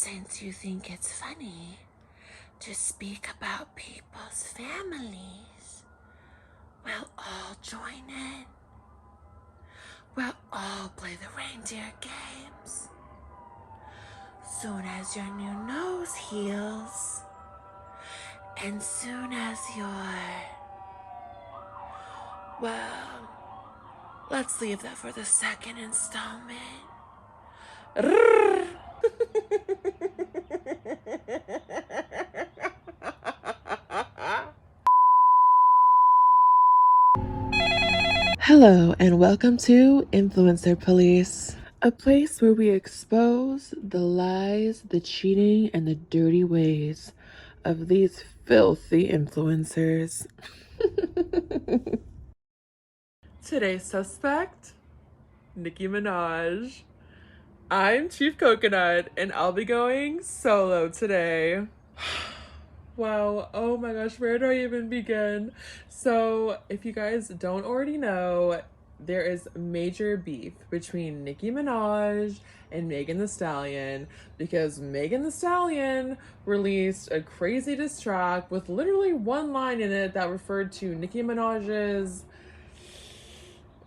since you think it's funny to speak about people's families, we'll all join in. We'll all play the reindeer games. Soon as your new nose heals, and soon as well, let's leave that for the second installment. Hello and welcome to Influencer Police, a place where we expose the lies, the cheating, and the dirty ways of these filthy influencers. Today's suspect, Nicki Minaj. I'm Chief Coconut and I'll be going solo today. Wow, oh my gosh, where do I even begin? So, if you guys don't already know, there is major beef between Nicki Minaj and Megan Thee Stallion because Megan Thee Stallion released a crazy diss track with literally one line in it that referred to Nicki Minaj's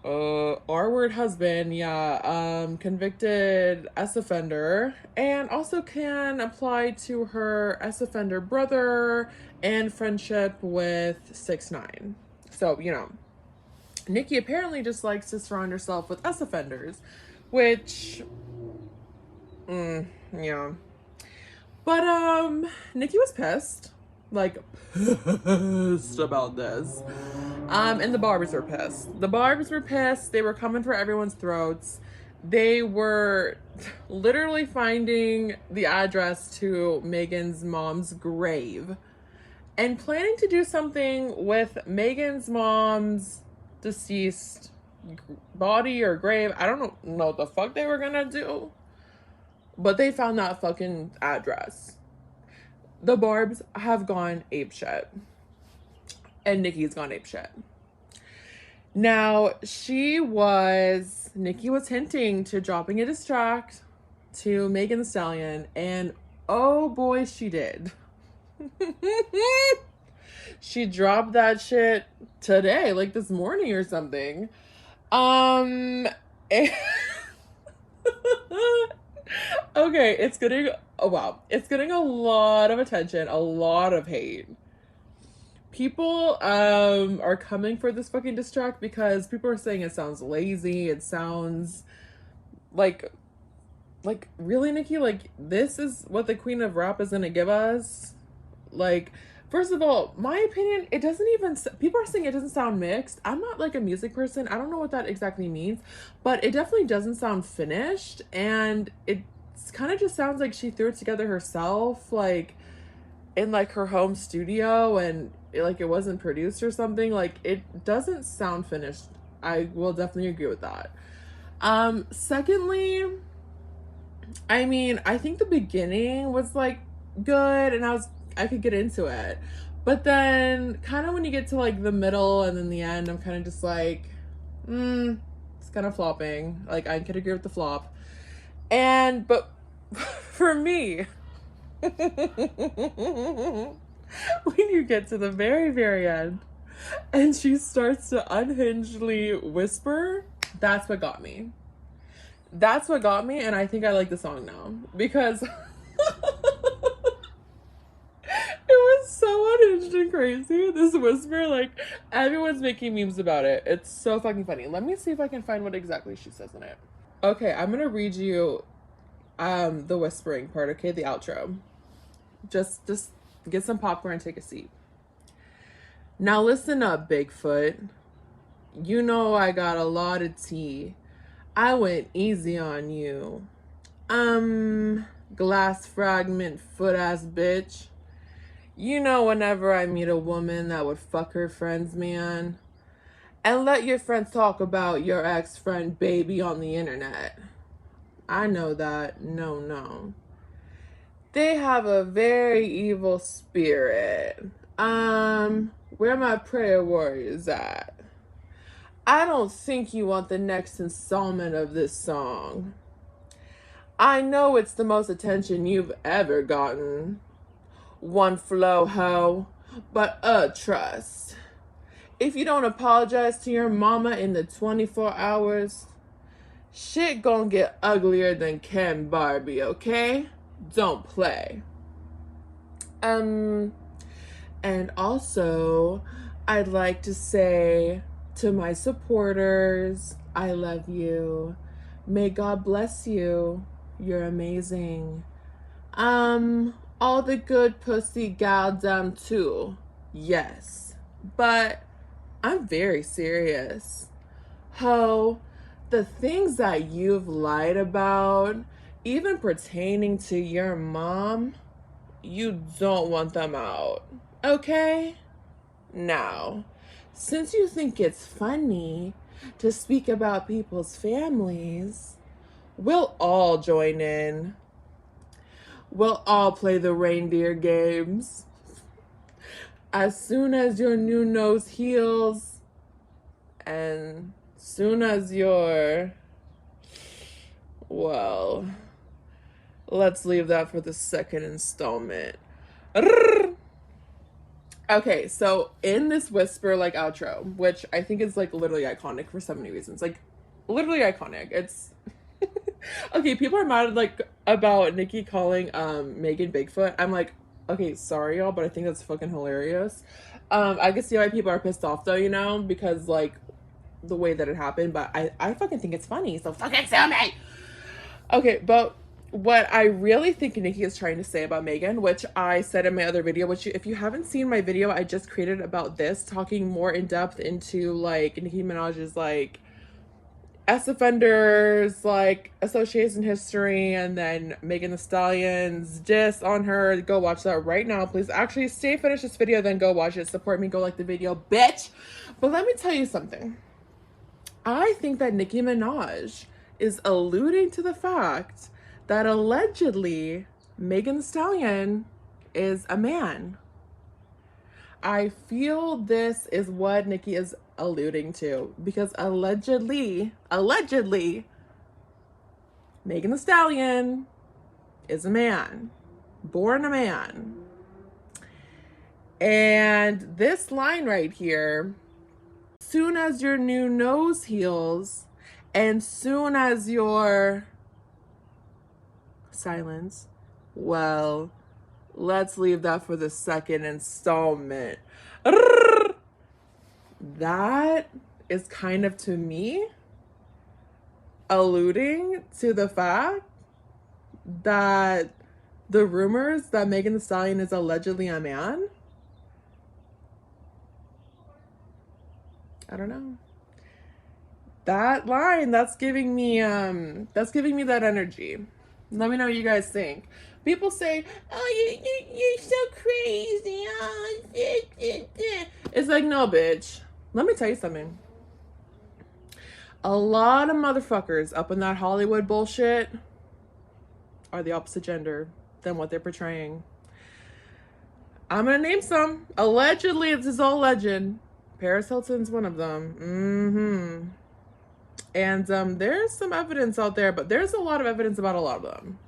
R-word husband, convicted S-offender, and also can apply to her S-offender brother and friendship with 6ix9ine. So, Nicki apparently just likes to surround herself with S-offenders, which, yeah. But, Nicki was pissed. Like, pissed about this. And the Barbers were pissed. The Barbers were pissed. They were coming for everyone's throats. They were literally finding the address to Megan's mom's grave and planning to do something with Megan's mom's deceased body or grave. I don't know what the fuck they were gonna do, but they found that fucking address. The Barbs have gone apeshit. And Nicki's gone apeshit. Now, Nicki was hinting to dropping a diss track to Megan Thee Stallion, and oh boy, she did. She dropped that shit today, like this morning or something. Okay, it's getting a lot of attention, a lot of hate. People are coming for this fucking diss track because people are saying it sounds lazy. It sounds like really, Nicki? Like, this is what the queen of rap is gonna give us? Like, first of all, my opinion, it doesn't even, people are saying it doesn't sound mixed. I'm not like a music person. I don't know what that exactly means, but it definitely doesn't sound finished. And it kind of just sounds like she threw it together herself, like in like her home studio, and it wasn't produced or something. Like, it doesn't sound finished. I will definitely agree with that. Secondly, I mean, I think the beginning was like good and I could get into it, but then kind of when you get to like the middle and then the end, I'm kind of just like, it's kind of flopping. Like, I could agree with the flop. But for me, when you get to the very, very end and she starts to unhingedly whisper, that's what got me. That's what got me, and I think I like the song now because it was so unhinged and crazy. This whisper, like, everyone's making memes about it. It's so fucking funny. Let me see if I can find what exactly she says in it. Okay, I'm gonna read you the whispering part, okay? The outro. Just get some popcorn and take a seat. Now listen up, Bigfoot. You know I got a lot of tea. I went easy on you. Glass fragment foot ass bitch. You know whenever I meet a woman that would fuck her friend's man. And let your friends talk about your ex-friend baby on the internet. I know that. No. They have a very evil spirit. Where my prayer warriors at? I don't think you want the next installment of this song. I know it's the most attention you've ever gotten. One flow, ho. But trust. If you don't apologize to your mama in the 24 hours, shit gonna get uglier than Ken Barbie, okay? Don't play. And also, I'd like to say to my supporters, I love you. May God bless you. You're amazing. All the good pussy galdom too. Yes. But I'm very serious. Ho, the things that you've lied about, even pertaining to your mom, you don't want them out. Okay? Now, since you think it's funny to speak about people's families, we'll all join in. We'll all play the reindeer games. As soon as your new nose heals, and soon as your, well, let's leave that for the second installment. Okay, so in this whisper like outro, which I think is like literally iconic for so many reasons, like literally iconic. It's okay. People are mad like about Nicki calling Megan Bigfoot. I'm like, okay, sorry y'all, but I think that's fucking hilarious. I can see why people are pissed off though, you know, because like the way that it happened, but I fucking think it's funny. So fucking sue me. Okay, but what I really think Nicki is trying to say about Megan, which I said in my other video, which if you haven't seen my video I just created about this, talking more in depth into like Nicki Minaj's like S offenders, like association history, and then Megan Thee Stallion's diss on her. Go watch that right now, please. Actually, finish this video, then go watch it. Support me, go like the video, bitch. But let me tell you something. I think that Nicki Minaj is alluding to the fact that allegedly Megan Thee Stallion is a man. I feel this is what Nicki is alluding to, because allegedly, Megan Thee Stallion is a man, born a man. And this line right here, soon as your new nose heals, and soon as your silence, well, let's leave that for the second installment. That is kind of, to me, alluding to the fact that the rumors that Megan Thee Stallion is allegedly a man, I don't know. That line, that's giving me that energy. Let me know what you guys think. People say, oh, you're so crazy. Oh, it's like, no, bitch. Let me tell you something. A lot of motherfuckers up in that Hollywood bullshit are the opposite gender than what they're portraying. I'm gonna name some. Allegedly, this is all legend. Paris Hilton's one of them. And there's some evidence out there, but there's a lot of evidence about a lot of them.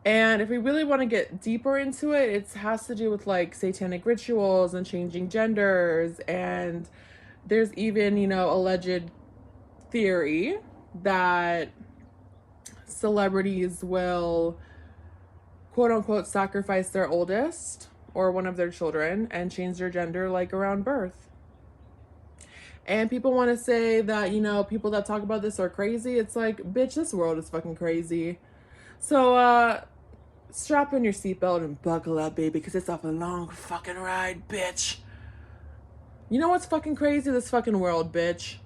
And if we really want to get deeper into it, it has to do with like satanic rituals and changing genders. And there's even, you know, alleged theory that celebrities will quote unquote sacrifice their oldest or one of their children and change their gender like around birth. And people want to say that, you know, people that talk about this are crazy. It's like, bitch, this world is fucking crazy. So, strap in your seatbelt and buckle up, baby, because it's a long fucking ride, bitch. You know what's fucking crazy? This fucking world, bitch.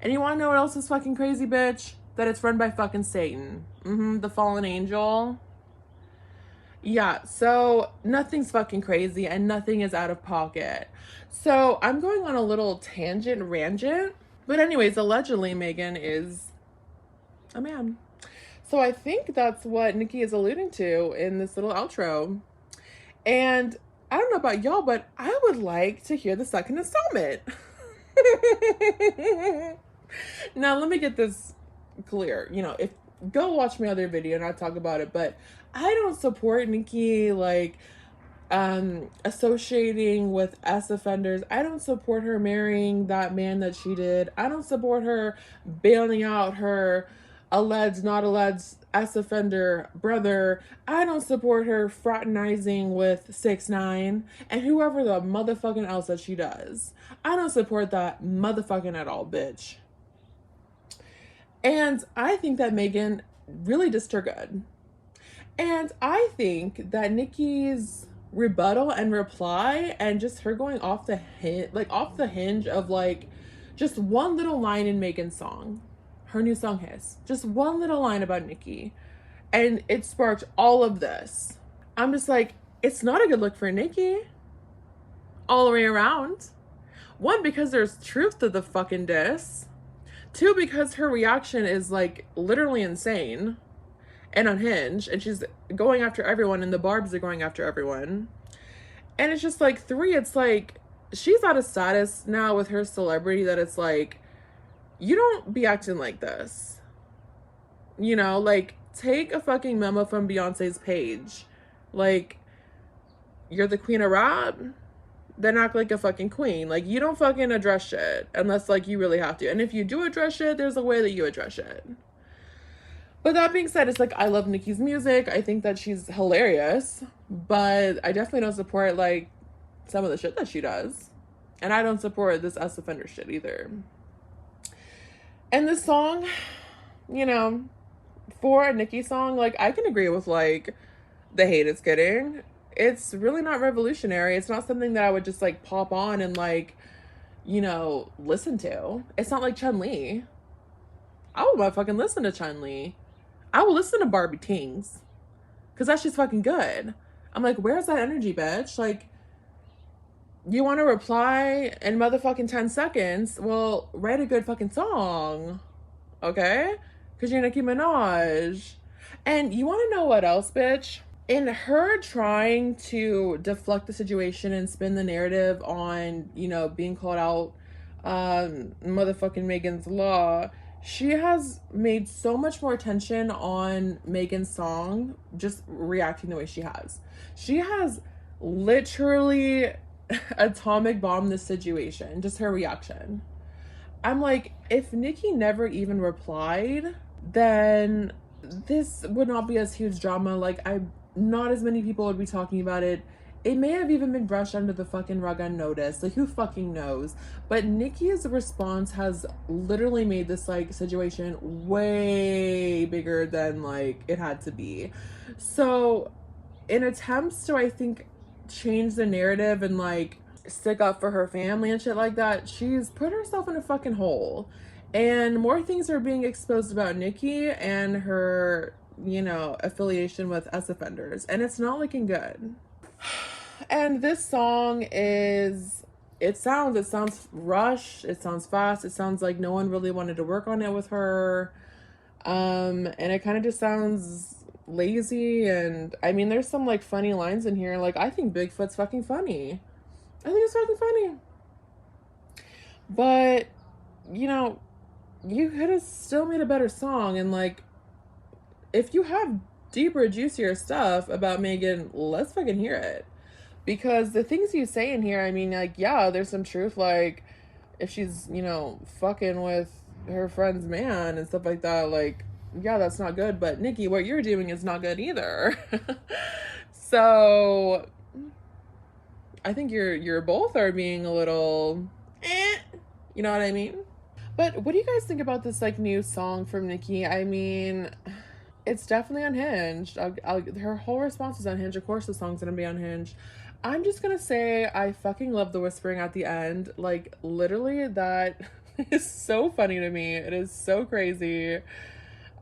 And you want to know what else is fucking crazy, bitch? That it's run by fucking Satan. The fallen angel. Yeah, so nothing's fucking crazy and nothing is out of pocket. So I'm going on a little rangent. But anyways, allegedly Megan is a man. So I think that's what Nicki is alluding to in this little outro. And I don't know about y'all, but I would like to hear the second installment. Now, let me get this clear. You know, if go watch my other video and I'll talk about it. But I don't support Nicki, like, associating with S offenders. I don't support her marrying that man that she did. I don't support her bailing out her alleged, not alleged S offender brother. I don't support her fraternizing with 6ix9ine and whoever the motherfucking else that she does. I don't support that motherfucking at all, bitch. And I think that Megan really dissed her good. And I think that Nicki's rebuttal and reply and just her going off the hinge of like just one little line in Megan's song, her new song Hiss, just one little line about Nicki, and it sparked all of this. I'm just like, it's not a good look for Nicki all the way around. One, because there's truth to the fucking diss. Two, because her reaction is like literally insane and unhinged, and she's going after everyone, and the Barbs are going after everyone. And it's just like, three, it's like she's at a status now with her celebrity that it's like, you don't be acting like this, you know, like, take a fucking memo from Beyonce's page. Like, you're the queen of rap, then act like a fucking queen. Like, you don't fucking address shit unless like you really have to, and if you do address shit, there's a way that you address shit. But that being said, it's like, I love Nicki's music. I think that she's hilarious, but I definitely don't support like some of the shit that she does. And I don't support this S offender shit either. And this song, you know, for a Nicki song, like, I can agree with like the hate it's getting. It's really not revolutionary. It's not something that I would just like pop on and like, you know, listen to. It's not like Chun-Li. I would fucking listen to Chun-Li. I will listen to Barbie Tings, because that shit's fucking good. I'm like, where's that energy, bitch? Like, you want to reply in motherfucking 10 seconds? Well, write a good fucking song, okay? Because you're Nicki Minaj. And you want to know what else, bitch? In her trying to deflect the situation and spin the narrative on, you know, being called out, motherfucking Megan's Law, she has made so much more attention on Megan's song, just reacting the way she has. She has literally atomic bombed this situation, just her reaction. I'm like, if Nicki never even replied, then this would not be as huge drama. Like, not as many people would be talking about it. It may have even been brushed under the fucking rug unnoticed. Like, who fucking knows? But Nicki's response has literally made this, like, situation way bigger than, like, it had to be. So, in attempts to, I think, change the narrative and, like, stick up for her family and shit like that, she's put herself in a fucking hole. And more things are being exposed about Nicki and her, you know, affiliation with S offenders. And it's not looking good. And this song is, it sounds rushed, it sounds fast, it sounds like no one really wanted to work on it with her, and it kind of just sounds lazy. And I mean, there's some like funny lines in here. Like, I think Bigfoot's fucking funny. I think it's fucking funny. But, you know, you could have still made a better song. And like, if you have deeper, juicier stuff about Megan, let's fucking hear it. Because the things you say in here, I mean, like, yeah, there's some truth. Like, if she's, you know, fucking with her friend's man and stuff like that, like, yeah, that's not good. But Nicki, what you're doing is not good either. So I think you're both are being a little you know what I mean? But what do you guys think about this like new song from Nicki? I mean, it's definitely unhinged. Her whole response is unhinged. Of course the song's gonna be unhinged. I'm just gonna say I fucking love the whispering at the end. Like, literally, that is so funny to me. It is so crazy.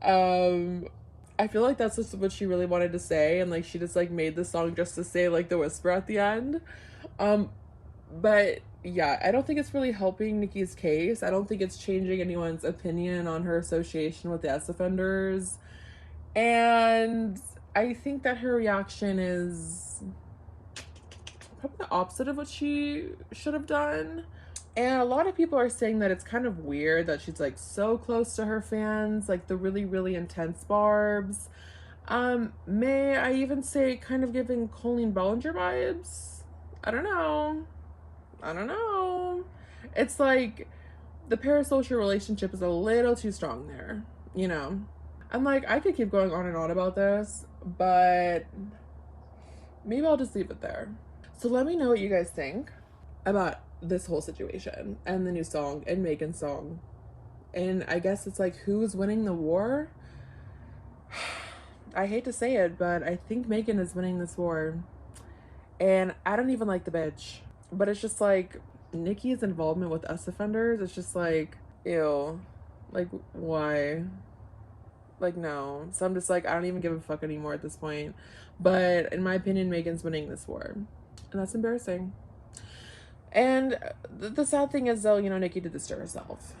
I feel like that's just what she really wanted to say, and like she just like made the song just to say like the whisper at the end. But yeah, I don't think it's really helping Nicki's case. I don't think it's changing anyone's opinion on her association with the S offenders. And I think that her reaction is probably the opposite of what she should have done. And a lot of people are saying that it's kind of weird that she's like so close to her fans, like the really, really intense Barbs. May I even say kind of giving Colleen Ballinger vibes? I don't know. I don't know. It's like the parasocial relationship is a little too strong there, you know? I'm like, I could keep going on and on about this, but maybe I'll just leave it there. So let me know what you guys think about this whole situation and the new song and Megan's song. And I guess it's like, who's winning the war? I hate to say it, but I think Megan is winning this war. And I don't even like the bitch. But it's just like, Nicki's involvement with us offenders, it's just like, ew. Like, why? Like, no. So I'm just like, I don't even give a fuck anymore at this point. But in my opinion, Megan's winning this war. And that's embarrassing. And the sad thing is, though, you know, Nicki did this to herself.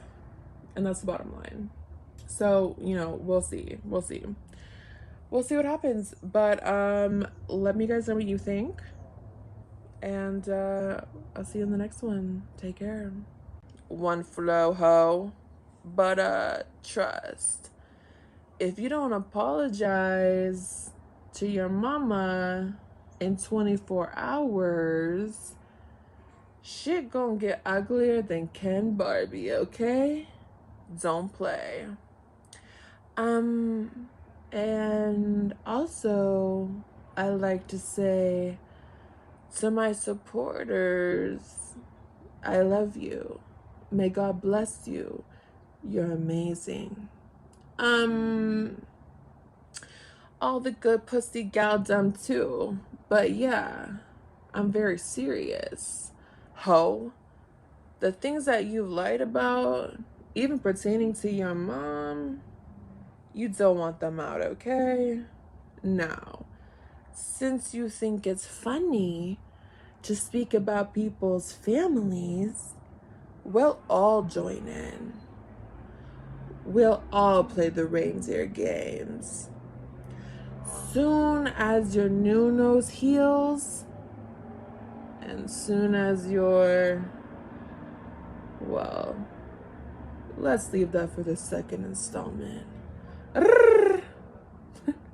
And that's the bottom line. So, you know, we'll see. We'll see. We'll see what happens. But let me guys know what you think. And I'll see you in the next one. Take care. One flow, ho. But trust. If you don't apologize to your mama in 24 hours, shit gonna get uglier than Ken Barbie, okay? Don't play. And also, I like to say to my supporters, I love you. May God bless you. You're amazing. All the good pussy gal dumb too. But yeah, I'm very serious. Ho. The things that you lied about, even pertaining to your mom, you don't want them out, okay? Now, since you think it's funny to speak about people's families, we'll all join in. We'll all play the reindeer games. Soon as your new nose heals, and soon as your, well, let's leave that for the second installment.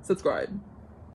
Subscribe.